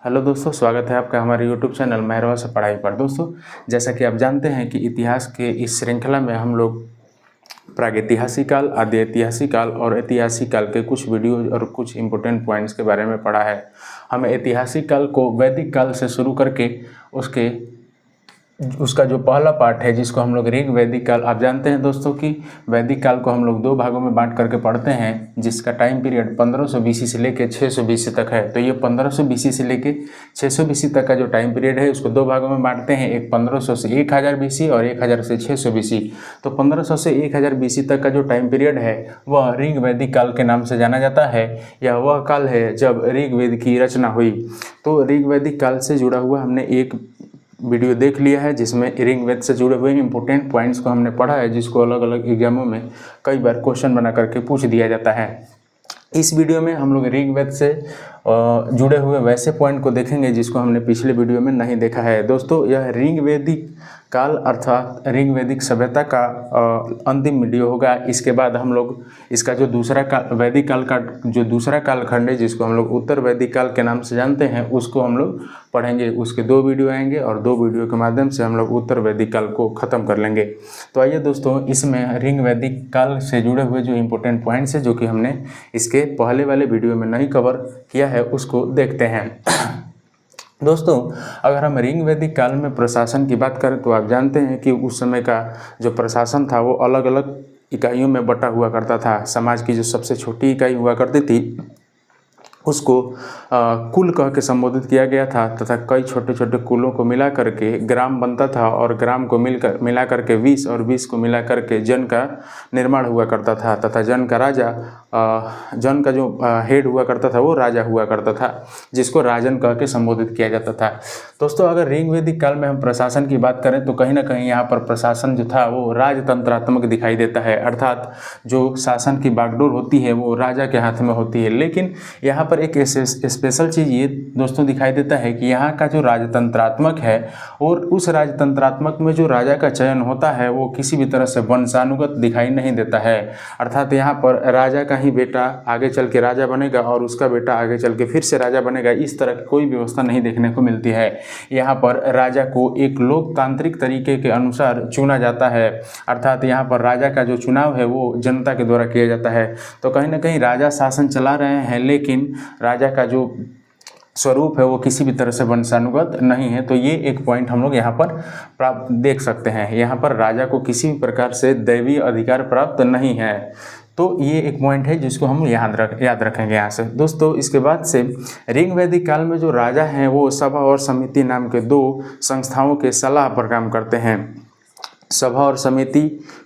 Hello दोस्तों, स्वागत है आपका हमारे यूट्यूब चैनल मेहरवा से पढ़ाई पर। दोस्तों, जैसा कि आप जानते हैं कि इतिहास के इस श्रृंखला में हम लोग प्रागैतिहासिक काल, आदि ऐतिहासिक काल और ऐतिहासिक काल के कुछ वीडियो और कुछ इंपॉर्टेंट पॉइंट्स के बारे में पढ़ा है। हमें ऐतिहासिक काल को वैदिक काल से शुरू करके उसका जो पहला पार्ट है जिसको हम लोग ऋग वैदिक काल, आप जानते हैं दोस्तों कि वैदिक काल को हम लोग दो भागों में बांट करके पढ़ते हैं, जिसका टाइम पीरियड 1500 BC से लेकर 600 BC तक है। तो ये 1500 BC से लेकर 600 BC तक का जो टाइम पीरियड है उसको दो भागों में बांटते हैं, एक 1500 से 1000 BC और 1000 से 600 BC। तो 1500 से 1000 BC तक का जो टाइम पीरियड है वह ऋग वैदिक काल के नाम से जाना जाता है। यह वह काल है जब ऋग्वेद की रचना हुई। तो ऋग वैदिक काल से जुड़ा हुआ हमने एक वीडियो देख लिया है जिसमें ऋग्वेद से जुड़े हुए इंपॉर्टेंट पॉइंट्स को हमने पढ़ा है, जिसको अलग अलग एग्जामों में कई बार क्वेश्चन बना करके पूछ दिया जाता है। इस वीडियो में हम लोग ऋग्वेद से जुड़े हुए वैसे पॉइंट को देखेंगे जिसको हमने पिछले वीडियो में नहीं देखा है। दोस्तों, यह ऋग्वेदिक काल अर्थात ऋग्वेदिक सभ्यता का अंतिम वीडियो होगा। इसके बाद हम लोग इसका जो दूसरा काल, वैदिक काल का जो दूसरा कालखंड है जिसको हम लोग उत्तर वैदिक काल के नाम से जानते हैं, उसको हम लोग पढ़ेंगे। उसके दो वीडियो आएंगे और दो वीडियो के माध्यम से हम लोग उत्तर वैदिक काल को ख़त्म कर लेंगे। तो आइए दोस्तों, इसमें ऋग वैदिक काल से जुड़े हुए जो इंपॉर्टेंट पॉइंट्स है जो कि हमने इसके पहले वाले वीडियो में नहीं कवर किया है उसको देखते हैं। दोस्तों, अगर हम ऋग वैदिक काल में प्रशासन की बात करें तो आप जानते हैं कि उस समय का जो प्रशासन था वो अलग अलग इकाइयों में बटा हुआ करता था। समाज की जो सबसे छोटी इकाई हुआ करती थी उसको कुल कह के संबोधित किया गया था, तथा कई छोटे छोटे कुलों को मिला करके ग्राम बनता था और ग्राम को मिला करके 20 और 20 को मिला करके जन का निर्माण हुआ करता था, तथा जन का राजा जन का जो हेड हुआ करता था वो राजा हुआ करता था, जिसको राजन कह के संबोधित किया जाता था। दोस्तों, अगर ऋग वैदिक काल में हम प्रशासन की बात करें तो कहीं ना कहीं यहाँ पर प्रशासन जो था वो राजतंत्रात्मक दिखाई देता है, अर्थात जो शासन की बागडोर होती है वो राजा के हाथ में होती है। लेकिन यहाँ पर एक स्पेशल चीज़ ये दोस्तों दिखाई देता है कि यहाँ का जो राजतंत्रात्मक है और उस राजतंत्रात्मक में जो राजा का चयन होता है वो किसी भी तरह से वंशानुगत दिखाई नहीं देता है, अर्थात यहाँ पर राजा का ही बेटा आगे चल के राजा बनेगा और उसका बेटा आगे चल के फिर से राजा बनेगा, इस तरह की कोई व्यवस्था नहीं देखने को मिलती है। यहाँ पर राजा को एक लोकतांत्रिक तरीके के अनुसार चुना जाता है, अर्थात यहाँ पर राजा का जो चुनाव है वो जनता के द्वारा किया जाता है। तो कहीं ना कहीं राजा शासन चला रहे हैं, लेकिन राजा का जो स्वरूप है वो किसी भी तरह से वंशानुगत नहीं है। तो ये एक पॉइंट हम लोग यहाँ पर प्राप्त देख सकते हैं। यहाँ पर राजा को किसी भी प्रकार से दैवीय अधिकार प्राप्त नहीं है। तो ये एक पॉइंट है जिसको हम याद रखेंगे यहाँ से। दोस्तों, इसके बाद से ऋग वैदिक काल में जो राजा हैं वो सभा और समिति नाम के दो संस्थाओं के सलाह पर काम करते हैं। सभा और समिति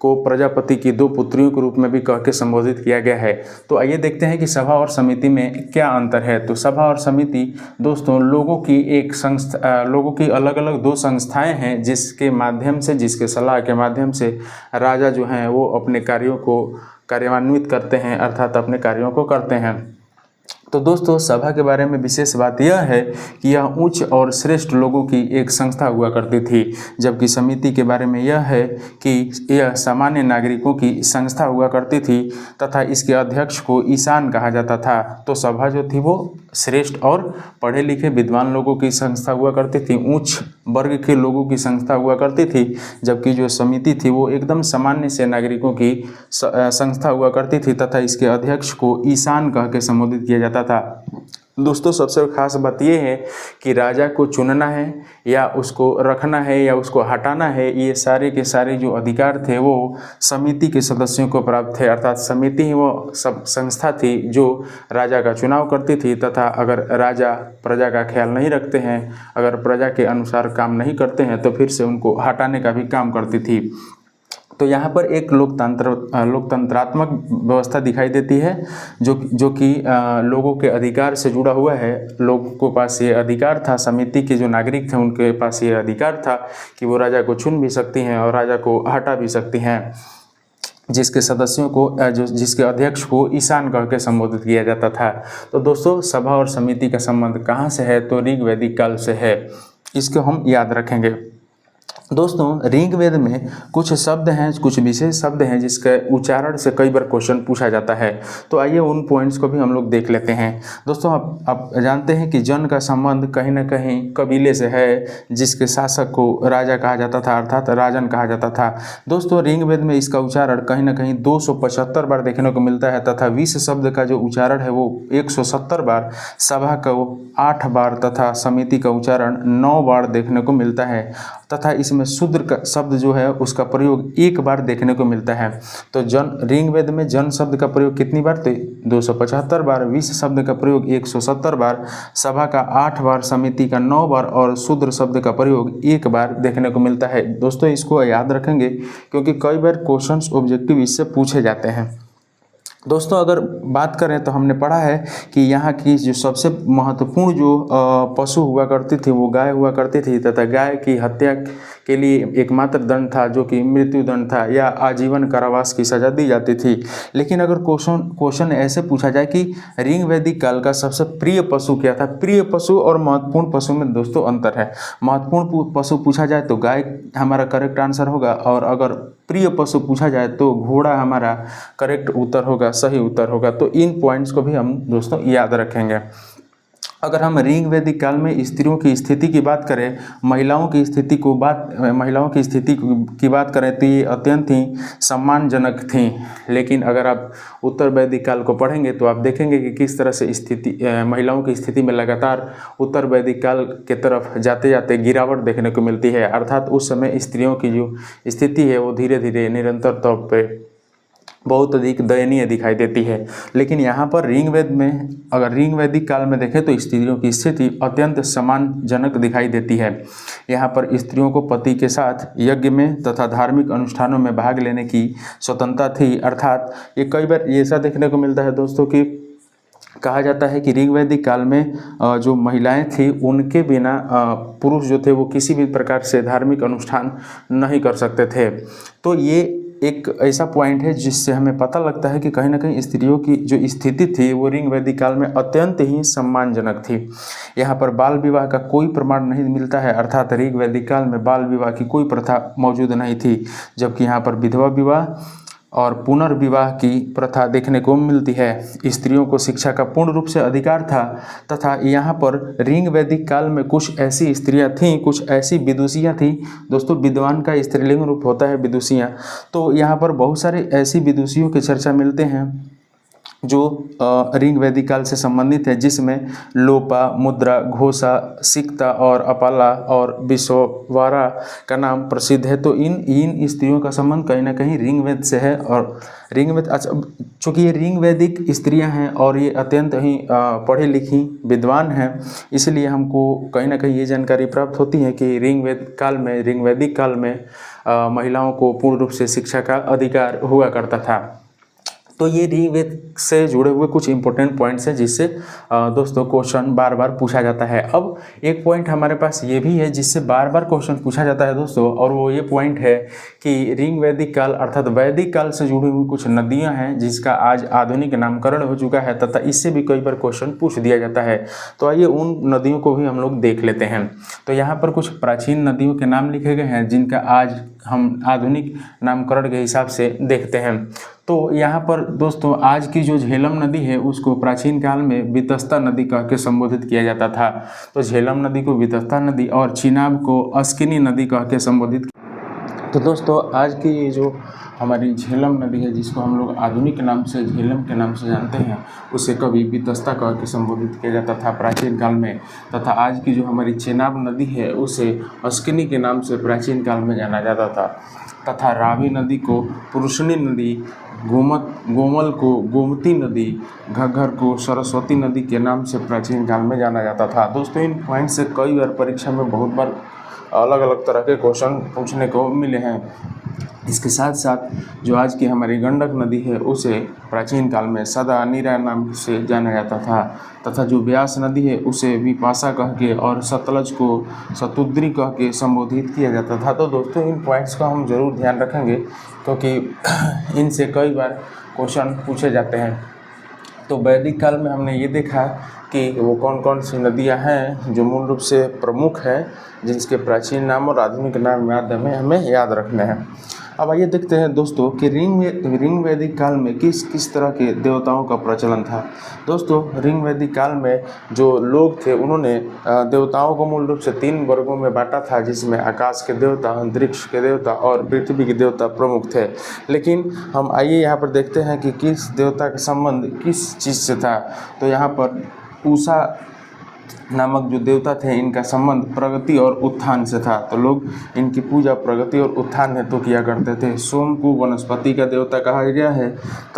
को प्रजापति की दो पुत्रियों के रूप में भी कह के संबोधित किया गया है। तो आइए देखते हैं कि सभा और समिति में क्या अंतर है। तो सभा और समिति दोस्तों लोगों की अलग अलग दो संस्थाएं हैं जिसके माध्यम से, जिसके सलाह के माध्यम से राजा जो हैं वो अपने कार्यों को कार्यान्वित करते हैं, अर्थात अपने कार्यों को करते हैं। तो दोस्तों, सभा के बारे में विशेष बात यह है कि यह उच्च और श्रेष्ठ लोगों की एक संस्था हुआ करती थी, जबकि समिति के बारे में यह है कि यह सामान्य नागरिकों की संस्था हुआ करती थी तथा इसके अध्यक्ष को ईशान कहा जाता था। तो सभा जो थी वो श्रेष्ठ और पढ़े लिखे विद्वान लोगों की संस्था हुआ करती थी, उच्च वर्ग के लोगों की संस्था हुआ करती थी, जबकि जो समिति थी वो एकदम सामान्य से नागरिकों की संस्था हुआ करती थी तथा इसके अध्यक्ष को ईशान कह के संबोधित किया जाता था। दोस्तों, सबसे खास बात यह है कि राजा को चुनना है या उसको रखना है या उसको हटाना है, ये सारे के सारे जो अधिकार थे वो समिति के सदस्यों को प्राप्त थे, अर्थात समिति ही वो सब संस्था थी जो राजा का चुनाव करती थी। तथा अगर राजा प्रजा का ख्याल नहीं रखते हैं, अगर प्रजा के अनुसार काम नहीं करते हैं तो फिर से उनको हटाने का भी काम करती थी। तो यहाँ पर एक लोकतंत्रात्मक व्यवस्था दिखाई देती है जो कि लोगों के अधिकार से जुड़ा हुआ है। लोगों के पास ये अधिकार था, समिति के जो नागरिक थे उनके पास ये अधिकार था कि वो राजा को चुन भी सकती हैं और राजा को हटा भी सकती हैं, जिसके सदस्यों को जिसके अध्यक्ष को ईशान कह के संबोधित किया जाता था। तो दोस्तों, सभा और समिति का संबंध कहाँ से है? तो ऋग वैदिक काल से है, इसको हम याद रखेंगे। दोस्तों ऋग्वेद में कुछ शब्द हैं, कुछ विशेष शब्द हैं जिसके उच्चारण से कई बार क्वेश्चन पूछा जाता है। तो आइए उन पॉइंट्स को भी हम लोग देख लेते हैं। दोस्तों आप जानते हैं कि जन का संबंध कहीं ना कहीं कबीले से है, जिसके शासक को राजा कहा जाता था, अर्थात राजन कहा जाता था। दोस्तों ऋग्वेद में इसका उच्चारण कहीं ना कहीं 275 बार देखने को मिलता है, तथा विश्व शब्द का जो उच्चारण है वो 170 बार, सभा का 8 बार तथा समिति का उच्चारण 9 बार देखने को मिलता है, तथा इसमें शूद्र का शब्द जो है उसका प्रयोग 1 बार देखने को मिलता है। तो ऋग्वेद में जन शब्द का प्रयोग कितनी बार? तो 275 बार, विश्व शब्द का प्रयोग 170 बार, सभा का 8 बार, समिति का 9 बार और शूद्र शब्द का प्रयोग 1 बार देखने को मिलता है। दोस्तों इसको याद रखेंगे क्योंकि कई बार क्वेश्चंस ऑब्जेक्टिव इससे पूछे जाते हैं। दोस्तों अगर बात करें तो हमने पढ़ा है कि यहाँ की जो सबसे महत्वपूर्ण जो पशु हुआ करती थी वो गाय हुआ करती थी, तथा गाय की हत्या के लिए एकमात्र दंड था जो कि मृत्यु दंड था या आजीवन कारावास की सजा दी जाती थी। लेकिन अगर क्वेश्चन ऐसे पूछा जाए कि ऋग्वैदिक काल का सबसे प्रिय पशु क्या था? प्रिय पशु और महत्वपूर्ण पशु में दोस्तों अंतर है। महत्वपूर्ण पशु पूछा जाए तो गाय हमारा करेक्ट आंसर होगा, और अगर प्रिय पशु पूछा जाए तो घोड़ा हमारा करेक्ट उत्तर होगा, सही उत्तर होगा। तो इन पॉइंट्स को भी हम दोस्तों याद रखेंगे। अगर हम ऋग्वैदिक काल में स्त्रियों की स्थिति की बात करें, महिलाओं की स्थिति की बात करें तो ये अत्यंत ही सम्मानजनक थी। लेकिन अगर आप उत्तर वैदिक काल को पढ़ेंगे तो आप देखेंगे कि किस तरह से महिलाओं की स्थिति में लगातार उत्तर वैदिक काल के तरफ जाते जाते गिरावट देखने को मिलती है। अर्थात उस समय स्त्रियों की जो स्थिति है वो धीरे धीरे निरंतर तौर पर बहुत अधिक दयनीय दिखाई देती है। लेकिन यहाँ पर ऋग्वेद में, अगर ऋग्वैदिक काल में देखें तो स्त्रियों की स्थिति अत्यंत सम्मानजनक दिखाई देती है। यहाँ पर स्त्रियों को पति के साथ यज्ञ में तथा धार्मिक अनुष्ठानों में भाग लेने की स्वतंत्रता थी। अर्थात ये कई बार ऐसा देखने को मिलता है दोस्तों कि कहा जाता है कि ऋग्वैदिक काल में जो महिलाएं थी उनके बिना पुरुष जो थे वो किसी भी प्रकार से धार्मिक अनुष्ठान नहीं कर सकते थे। तो ये एक ऐसा पॉइंट है जिससे हमें पता लगता है कि कहीं ना कहीं स्त्रियों की जो स्थिति थी वो ऋग्वैदिक काल में अत्यंत ही सम्मानजनक थी। यहाँ पर बाल विवाह का कोई प्रमाण नहीं मिलता है, अर्थात ऋग्वैदिक काल में बाल विवाह की कोई प्रथा मौजूद नहीं थी, जबकि यहाँ पर विधवा विवाह और पुनर्विवाह की प्रथा देखने को मिलती है। स्त्रियों को शिक्षा का पूर्ण रूप से अधिकार था, तथा यहाँ पर ऋग्वैदिक काल में कुछ ऐसी स्त्रियाँ थीं, कुछ ऐसी विदुषियाँ थीं। दोस्तों विद्वान का स्त्रीलिंग रूप होता है विदुषियाँ। तो यहाँ पर बहुत सारे ऐसी विदुषियों की चर्चा मिलते हैं जो ऋग्वैदिक काल से संबंधित है, जिसमें लोपा, मुद्रा, घोषा, सिक्ता और अपाला और विश्ववारा का नाम प्रसिद्ध है। तो इन स्त्रियों का संबंध कहीं ना कहीं ऋग्वेद से है। और ऋग्वेद, अच्छा चूँकि ये ऋग्वैदिक स्त्रियां हैं और ये अत्यंत ही पढ़ी लिखी विद्वान हैं, इसलिए हमको कहीं ना कहीं ये जानकारी प्राप्त होती है कि ऋग्वैदिक काल में महिलाओं को पूर्ण रूप से शिक्षा का अधिकार हुआ करता था। तो ये ऋग्वेद से जुड़े हुए कुछ इंपॉर्टेंट पॉइंट्स हैं जिससे दोस्तों क्वेश्चन बार बार पूछा जाता है। अब एक पॉइंट हमारे पास ये भी है जिससे बार बार क्वेश्चन पूछा जाता है दोस्तों, और वो ये पॉइंट है कि ऋग्वैदिक काल अर्थात वैदिक काल से जुड़ी हुई कुछ नदियां हैं जिसका आज आधुनिक नामकरण हो चुका है, तथा इससे भी कई बार क्वेश्चन पूछ दिया जाता है। तो आइए उन नदियों को भी हम लोग देख लेते हैं। तो यहाँ पर कुछ प्राचीन नदियों के नाम लिखे गए हैं जिनका आज हम आधुनिक नामकरण के हिसाब से देखते हैं। तो यहाँ पर दोस्तों आज की जो झेलम नदी है उसको प्राचीन काल में वितस्ता नदी कह के संबोधित किया जाता था। तो झेलम नदी को वितस्ता नदी और चिनाब को अस्किनी नदी कह के संबोधित। तो दोस्तों आज की ये जो हमारी झेलम नदी है जिसको हम लोग आधुनिक नाम से झेलम के नाम से जानते हैं, उसे कभी वितस्ता कह के संबोधित किया जाता था प्राचीन काल में। तथा आज की जो हमारी चेनाब नदी है उसे अस्किनी के नाम से प्राचीन काल में जाना जाता था। तथा रावी नदी को पुरुषनी नदी, गोमल को गोमती नदी, घग्घर को सरस्वती नदी के नाम से प्राचीन काल में जाना जाता था। दोस्तों इन पॉइंट से कई बार परीक्षा में बहुत बार अलग अलग तरह के क्वेश्चन पूछने को मिले हैं। इसके साथ साथ जो आज की हमारी गंडक नदी है उसे प्राचीन काल में सदा नीरा नाम से जाना जाता था। तथा जो ब्यास नदी है उसे विपाशा कह के और सतलज को सतुद्री कह के संबोधित किया जाता था। तो दोस्तों इन पॉइंट्स का हम ज़रूर ध्यान रखेंगे क्योंकि इनसे कई बार क्वेश्चन पूछे जाते हैं। तो वैदिक काल में हमने ये देखा कि वो कौन कौन सी नदियां हैं जो मूल रूप से प्रमुख हैं, जिसके प्राचीन नाम और आधुनिक नाम हमें याद रखने हैं। अब आइए देखते हैं दोस्तों कि रिंग वैदिक काल में किस तरह के देवताओं का प्रचलन था। दोस्तों, रिंग वैदिक काल में जो लोग थे उन्होंने देवताओं को मूल रूप से 3 वर्गों में बांटा था, जिसमें आकाश के देवता, अंतरिक्ष के देवता और पृथ्वी के देवता प्रमुख थे। लेकिन हम आइए यहाँ पर देखते हैं कि किस देवता का संबंध किस चीज़ से था। तो यहाँ पर पूषा नामक जो देवता थे, इनका संबंध प्रगति और उत्थान से था। तो लोग इनकी पूजा प्रगति और उत्थान हेतु किया करते थे। सोम को वनस्पति का देवता कहा गया है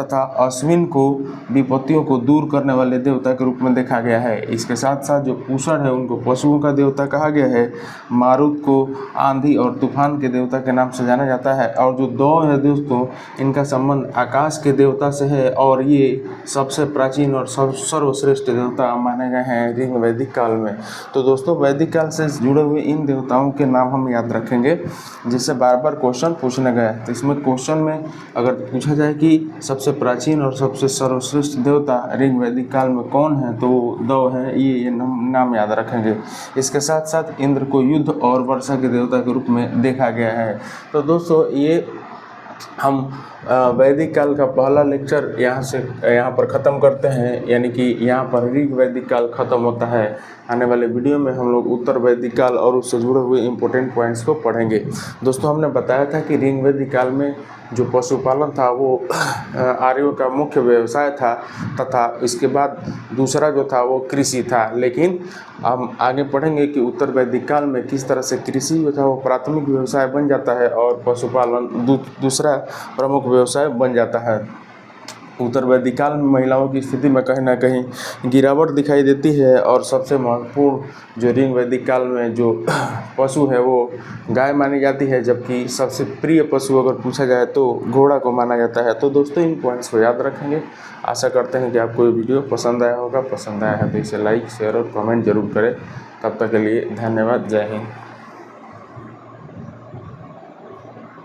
तथा अश्विन को विपत्तियों को दूर करने वाले देवता के रूप में देखा गया है। इसके साथ साथ जो पूषण है उनको पशुओं का देवता कहा गया है। मारुत को आंधी और तूफान के देवता के नाम से जाना जाता है। और जो दौ है दोस्तों, इनका संबंध आकाश के देवता से है और ये सबसे प्राचीन और सर्वश्रेष्ठ देवता माने गए हैं रिंग वैदिक काल में। तो दोस्तों, वैदिक काल से जुड़े हुए इन देवताओं के नाम हम याद रखेंगे, जिससे बार बार क्वेश्चन पूछने गए। तो इसमें क्वेश्चन में अगर पूछा जाए कि सबसे प्राचीन और सबसे सर्वश्रेष्ठ देवता रिंग वैदिक काल में कौन है, तो दौ है, ये नाम याद रखेंगे। इसके साथ साथ इंद्र को युद्ध और वर्षा के देवता के रूप में देखा गया है। तो दोस्तों, ये हम वैदिक काल का पहला लेक्चर यहाँ पर ख़त्म करते हैं, यानी कि यहाँ पर ऋग वैदिक काल ख़त्म होता है। आने वाले वीडियो में हम लोग उत्तर वैदिक काल और उससे जुड़े हुए इम्पोर्टेंट पॉइंट्स को पढ़ेंगे। दोस्तों, हमने बताया था कि ऋग वैदिक काल में जो पशुपालन था वो आर्यों का मुख्य व्यवसाय था, तथा इसके बाद दूसरा जो था वो कृषि था। लेकिन हम आगे पढ़ेंगे कि उत्तर वैदिक काल में किस तरह से कृषि जो था वो प्राथमिक व्यवसाय बन जाता है और पशुपालन दूसरा प्रमुख व्यवसाय बन जाता है। उत्तर वैदिक काल में महिलाओं की स्थिति में कहीं ना कहीं गिरावट दिखाई देती है और सबसे महत्वपूर्ण जो ऋग वैदिक काल में जो पशु है वो गाय मानी जाती है, जबकि सबसे प्रिय पशु अगर पूछा जाए तो घोड़ा को माना जाता है। तो दोस्तों, इन पॉइंट्स को याद रखेंगे। आशा करते हैं कि आपको ये वीडियो पसंद आया होगा। पसंद आया है तो इसे लाइक, शेयर और कमेंट जरूर करें। तब तक के लिए धन्यवाद। जय हिंद।